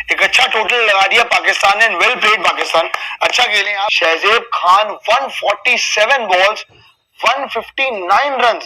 एक अच्छा टोटल लगा दिया पाकिस्तान ने। वेल प्लेड पाकिस्तान, अच्छा खेले आप। शहजेब खान 147 बॉल्स 159 रन,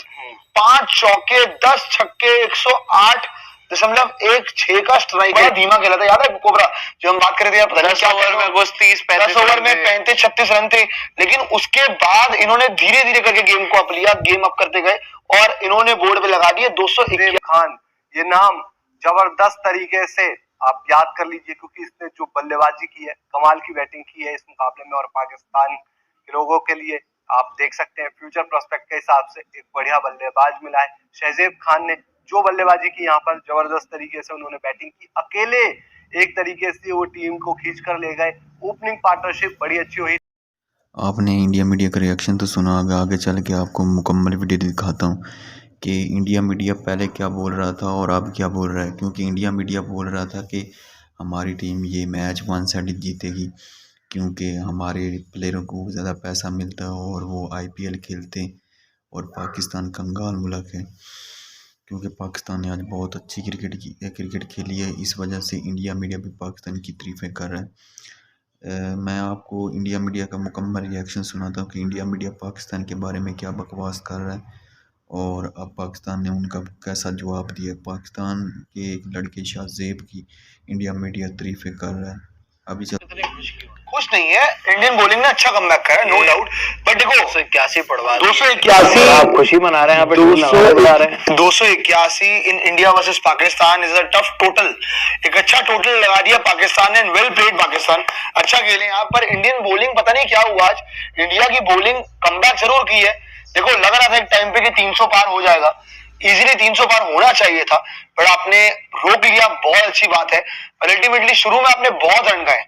5 चौके 10 छक्के 108.16 का स्ट्राइक। बड़ा धीमा खेला था, याद है कोबरा जो हम बात कर रहे थे, 10 ओवर में 10 ओवर में 35-36 रन थे। लेकिन उसके बाद इन्होंने धीरे धीरे करके गेम को अप लिया, गेम अप करते गए और इन्होंने बोर्ड पे लगा दिए 221 खान। ये नाम जबरदस्त तरीके से आप याद कर लीजिए, क्योंकि इसने जो बल्लेबाजी की है, कमाल की बैटिंग की है इस मुकाबले में। और पाकिस्तान के लोगों के लिए आप देख सकते हैं फ्यूचर प्रोस्पेक्ट के हिसाब से एक बढ़िया बल्लेबाज मिला है। शहजेब खान ने जो बल्लेबाजी की यहाँ पर, जबरदस्त तरीके से उन्होंने बैटिंग की, अकेले एक तरीके से वो टीम को खींच कर ले गए। ओपनिंग पार्टनरशिप बड़ी अच्छी हुई। आपने इंडिया मीडिया का रिएक्शन तो सुना होगा, आगे चल के आपको मुकम्मल वीडियो दिखाता हूँ कि इंडिया मीडिया पहले क्या बोल रहा था और अब क्या बोल रहा है। क्योंकि इंडिया मीडिया बोल रहा था कि हमारी टीम ये मैच 1 साइड जीतेगी क्योंकि हमारे प्लेयरों को ज़्यादा पैसा मिलता है और वो IPL खेलते हैं। और पाकिस्तान कंगाल मुल्क है क्योंकि पाकिस्तान ने आज बहुत अच्छी क्रिकेट खेली है। इस वजह से इंडिया मीडिया भी पाकिस्तान की तारीफ़ें कर रहा है। मैं आपको इंडिया मीडिया का मुकम्मल रिएक्शन सुनाता हूँ कि इंडिया मीडिया पाकिस्तान के बारे में क्या बकवास कर रहा है और अब पाकिस्तान ने उनका कैसा जवाब दिया। पाकिस्तान के एक लड़के शाहजेब की इंडिया मीडिया तारीफ़ें कर रहा है। अभी खुश नहीं है। इंडियन बॉलिंग ने अच्छा कमबैक करा, नो डाउट। बट देखो 281 पड़वा 281 आप खुशी मना रहे हैं, 281 in India versus Pakistan is a tough total. एक अच्छा टोटल लगा दिया पाकिस्तान ने। वेल प्लेड पाकिस्तान, अच्छा खेले यहाँ पर। इंडियन बॉलिंग पता नहीं क्या हुआ आज, इंडिया की बॉलिंग कमबैक जरूर की है। देखो लग रहा था एक टाइम पे कि 300 पार हो जाएगा, इजीली 300 पार होना चाहिए था, बट आपने रोक लिया, बहुत अच्छी बात है। पर अल्टीमेटली शुरू में आपने बहुत रन खाए,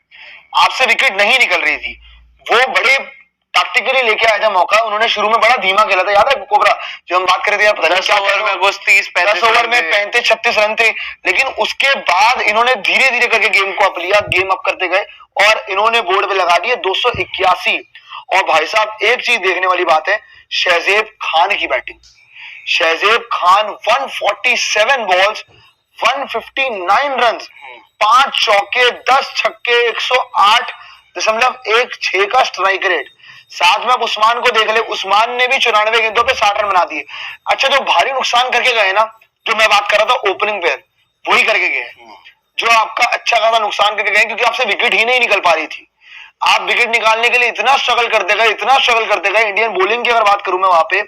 आपसे विकेट नहीं निकल रही थी। वो बड़े टैक्टिकली लेके आया था मौका, उन्होंने शुरू में बड़ा धीमा खेला था, याद है कोबरा जो हम बात कर रहे थे, 10 ओवर में 35-36 रन थे। लेकिन उसके बाद इन्होंने धीरे धीरे करके गेम को अप लिया, गेम अप करते गए और इन्होंने बोर्ड पे लगा दिए 281। और भाई साहब एक चीज देखने वाली बात है, शहजेब खान की batting. Shahzeb Khan 147 balls 159 run, 5 चौके 10 छक्के 108.16 का स्ट्राइक रेट। साथ में आप उस्मान को देख ले, उस्मान ने भी 94 गेंदों पे 60 रन बना दिए। अच्छा जो भारी नुकसान करके गए ना, जो मैं बात कर रहा था ओपनिंग पे, वही करके गए जो आपका अच्छा खासा नुकसान करके गए, क्योंकि आपसे विकेट ही नहीं निकल पा रही थी। आप विकेट निकालने के लिए इतना स्ट्रगल करते गए, इतना स्ट्रगल करते गए। इंडियन बॉलिंग की अगर बात करूं मैं, वहां पे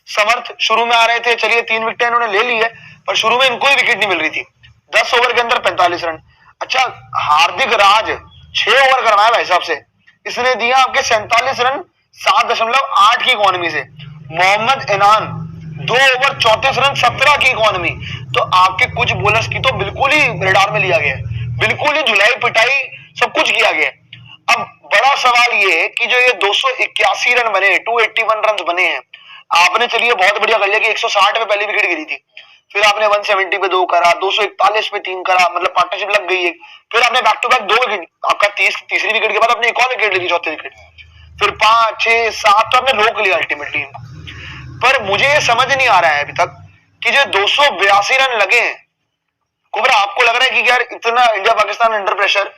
समर्थ शुरू में आ रहे थे, चलिए 3 विकेट इन्होंने ले ली है, पर शुरू में इनको ही विकेट नहीं मिल रही थी। 10 ओवर के अंदर 45 रन। अच्छा हार्दिक राज 6 ओवर करवाया भाई साहब से, इसने दिया आपके 47 रन 7.8 की इकोनॉमी से। मोहम्मद इनान 2 ओवर 34 रन 17 की इकोनॉमी। तो आपके कुछ बॉलर्स की तो बिल्कुल ही रडार में लिया गया है, बिल्कुल ही धुलाई पिटाई सब कुछ किया गया है। अब बड़ा सवाल ये है कि जो ये 281 रन बने, 281 रन बने हैं, आपने चलिए बहुत बढ़िया कर लिया कि 160 पे पहली विकेट गिरी थी, फिर आपने 170 पे 2 करा, 241 पे 3 करा, मतलब पार्टनरशिप लग गई है। फिर आपने बैक टू बैक 2 विकेट, आपका तीसरी विकेट के बाद आपने एक और विकेट ली थी, चौथी विकेट, फिर 5, 6, 7 तो आपने रोक लिया अल्टीमेटली। पर मुझे ये समझ नहीं आ रहा है अभी तक कि जो 282 रन लगे हैं, कुबरा आपको लग रहा है कि यार इतना India Pakistan under pressure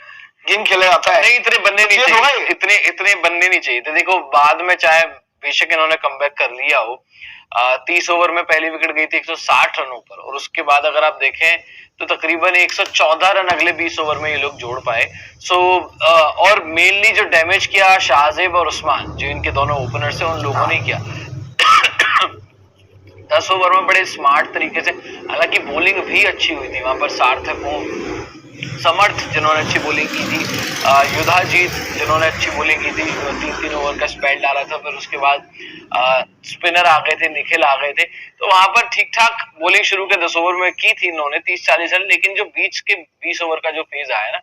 game खेला जाता है? नहीं, इतने बनने नहीं चाहिए, इतने बनने नहीं चाहिए थे। देखो बाद में चाहे बेशक इन्होंने कमबैक कर लिया हो, 30 ओवर में पहली विकेट गई थी 160 रनों पर, और उसके बाद अगर आप देखें तो तकरीबन 114 रन अगले 20 ओवर में ये लोग जोड़ पाए। और मेनली जो डैमेज किया शाहजेब और उस्मान, जो इनके दोनों ओपनर्स हैं, उन लोगों ने किया। 10 ओवर में बड़े स्मार्ट तरीके से, हालांकि बॉलिंग भी अच्छी हुई थी वहां पर। सार्थक हो, समर्थ जिन्होंने अच्छी बॉलिंग की थी, युधाजीत जिन्होंने अच्छी बॉलिंग की थी, 3-3 ओवर का स्पेल डाला था। फिर उसके बाद स्पिनर आ गए थे, निखिल आ गए थे, तो वहां पर ठीक ठाक बॉलिंग शुरू के 10 ओवर में की थी इन्होंने 30-40 रन। लेकिन जो बीच के 20 ओवर का जो फेज आया ना,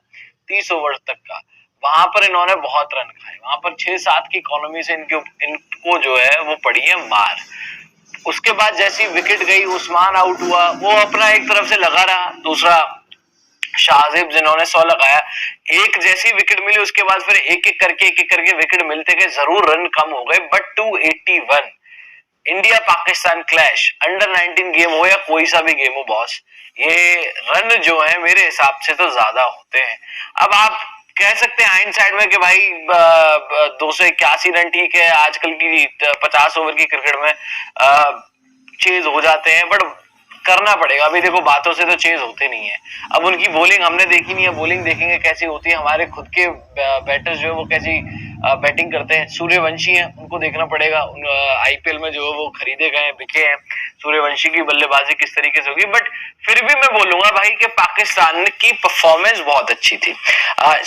30 ओवर तक का, वहां पर इन्होंने बहुत रन खाए। वहां पर 6-7 की इकोनॉमी से इनको जो है वो पड़ी है मार। उसके बाद जैसी विकेट गई, उस्मान आउट हुआ, वो अपना एक तरफ से लगा रहा, दूसरा शाहजेब जिन्होंने 100 लगाया, एक जैसी विकेट मिली उसके बाद फिर एक एक करके विकेट मिलते गए, जरूर रन कम हो गए, but 281 India Pakistan clash under 19 game हो या कोई सा भी गेम हो बॉस, ये रन जो है मेरे हिसाब से तो ज्यादा होते हैं। अब आप कह सकते हैं हाइंडसाइड में कि भाई 281 रन ठीक है, आजकल की 50 ओवर की क्रिकेट में चेज हो जाते हैं, बट करना पड़ेगा। अभी देखो बातों से तो चेज होते नहीं है। अब उनकी बॉलिंग हमने देखी नहीं है, बॉलिंग देखेंगे कैसी होती है। हमारे खुद के बैटर्स जो है वो कैसी बैटिंग करते हैं। सूर्यवंशी है, उनको देखना पड़ेगा। आईपीएल में जो है वो खरीदे गए हैं, बिके हैं। सूर्यवंशी की बल्लेबाजी किस तरीके से होगी, बट फिर भी मैं बोलूंगा भाई कि पाकिस्तान की परफॉर्मेंस बहुत अच्छी थी,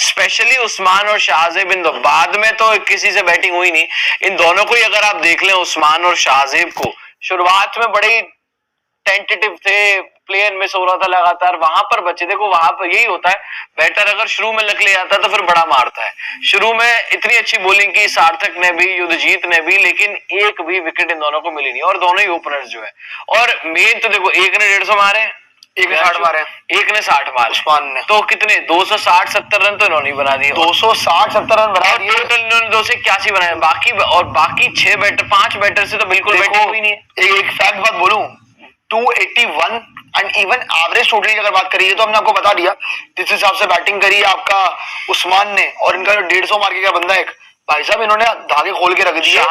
स्पेशली उस्मान और शाहजेब। इन बाद में तो किसी से बैटिंग हुई नहीं। इन दोनों को ही अगर आप देख लें, उस्मान और शाहजेब को शुरुआत में बड़े टेंटेटिव थे, प्लेयर मिस हो रहा था लगातार, वहां पर बचे। देखो वहां पर यही होता है, बैटर अगर शुरू में लक ले आता है तो फिर बड़ा मारता है। शुरू में इतनी अच्छी बॉलिंग की सार्थक ने भी, युद्धजीत ने भी, लेकिन एक भी विकेट इन दोनों को मिली नहीं। और दोनों ही ओपनर्स जो है, और मेन तो देखो, एक ने 150 मारे, एक ने 60 मारे, एक ने 60 मारे, उस्मान ने। तो कितने 260-70 रन तो इन्होंने बना दिए। 260-70 रन बना दिए। टोटल इन्होंने 281 बनाए। बाकी 6 बैटर, 5 बैटर से तो बिल्कुल बैटिंग हुई नहीं है। एक फैक्ट बात बोलूं, 281 एंड इवन एवरेज टोटल की अगर बात करिए तो हमने आपको बता दिया जिस हिसाब से बैटिंग करी है आपका उस्मान ने, और इनका 150 मार के का बंदा एक भाई साहब, इन्होंने धागे खोल के रख दिए।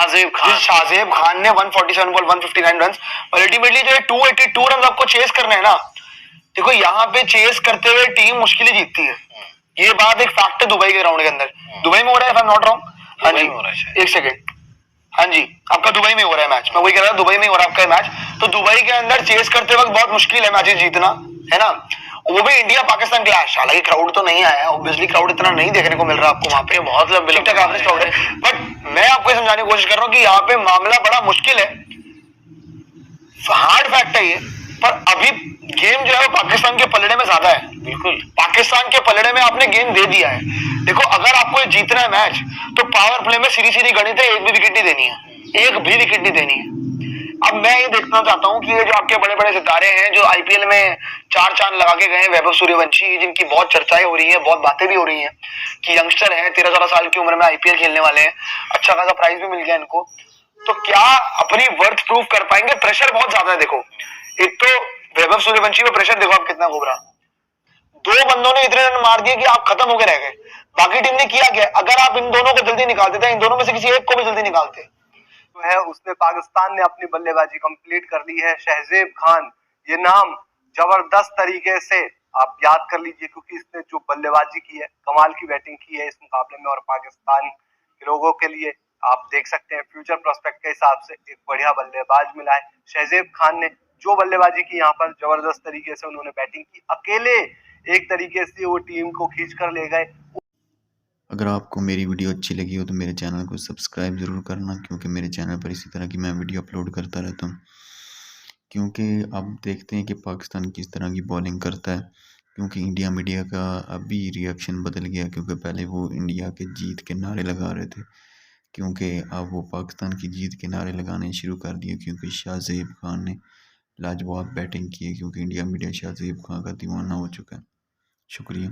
शाहजेब खान ने 147 बॉल 159 रन, और अल्टीमेटली जो है 282 रन आपको चेस करना है ना। देखो यहाँ पे चेस करते हुए टीम मुश्किलें जीतती है, ये बात एक फैक्ट है दुबई के ग्राउंड के अंदर। दुबई में हो रहा है, if I am not wrong. हाँ जी, एक सेकेंड, हाँ जी, आपका दुबई में हो रहा है मैच, मैं वही कह रहा था, दुबई में हो रहा है आपका मैच। तो दुबई के अंदर चेस करते वक्त बहुत मुश्किल है मैचेस जीतना, है ना। वो भी इंडिया पाकिस्तान क्लैश, हालांकि क्राउड तो नहीं आया, ऑब्वियसली क्राउड इतना नहीं देखने को मिल रहा आपको वहां पे, बहुत ठीक ठाक एवरेज क्राउड है। बट मैं आपको समझाने की कोशिश कर रहा हूँ कि यहाँ पे मामला बड़ा मुश्किल है, हार्ड फैक्ट है ये। पर अभी गेम जो है वो पाकिस्तान के पलड़े में ज्यादा है। बिल्कुल पाकिस्तान के पलड़े में आपने गेम दे दिया है। देखो अगर आपको ये जीतना है मैच तो पावर प्ले में सीधी गणित है, एक भी विकेट नहीं देनी है, एक भी विकेट नहीं देनी है। अब मैं ये देखना चाहता हूँ कि ये जो आपके बड़े बड़े सितारे हैं जो आईपीएल में 4 चांद लगा के गए, वैभव सूर्यवंशी, जिनकी बहुत चर्चाएं हो रही है, बहुत बातें भी हो रही है कि यंगस्टर है, 13-14 साल की उम्र में आईपीएल खेलने वाले हैं, अच्छा खासा प्राइज भी मिल गया इनको, तो क्या अपनी वर्थ प्रूव कर पाएंगे। प्रेशर बहुत ज्यादा है। देखो एक तो वैभव सूर्यवंशी में प्रेशर देखो आप कितना घूम रहा, 2 बंदों ने इतने रन मार दिए कि आप खत्म होकर रह गए। बाकी टीम ने किया क्या, अगर आप इन दोनों को जल्दी निकालते थे, इन दोनों में से किसी एक को भी जल्दी निकालते तो है उसमें पाकिस्तान ने अपनी बल्लेबाजी कंप्लीट कर ली है। शहजेब खान, ये नाम जबरदस्त तरीके से आप याद कर लीजिए, क्योंकि इसने जो बल्लेबाजी की है, कमाल की बैटिंग की है इस मुकाबले में, और पाकिस्तान के लोगों के लिए आप देख सकते हैं फ्यूचर प्रोस्पेक्ट के हिसाब से एक बढ़िया बल्लेबाज मिला है। शहजेब खान ने जो बल्लेबाजी की यहाँ पर, जबरदस्त तरीके से उन्होंने बैटिंग की, अकेले एक तरीके से वो टीम को खींच कर ले गए। अगर आपको मेरी वीडियो अच्छी लगी हो तो मेरे चैनल को सब्सक्राइब ज़रूर करना, क्योंकि मेरे चैनल पर इसी तरह की मैं वीडियो अपलोड करता रहता हूँ। क्योंकि अब देखते हैं कि पाकिस्तान किस तरह की बॉलिंग करता है, क्योंकि इंडिया मीडिया का अभी रिएक्शन बदल गया, क्योंकि पहले वो इंडिया के जीत के नारे लगा रहे थे, क्योंकि अब वो पाकिस्तान की जीत के नारे लगाने शुरू कर दिए, क्योंकि शाहजेब खान ने लाजवाब बैटिंग की है, क्योंकि इंडिया मीडिया शाहजेब खान का दीवाना हो चुका है। शुक्रिया।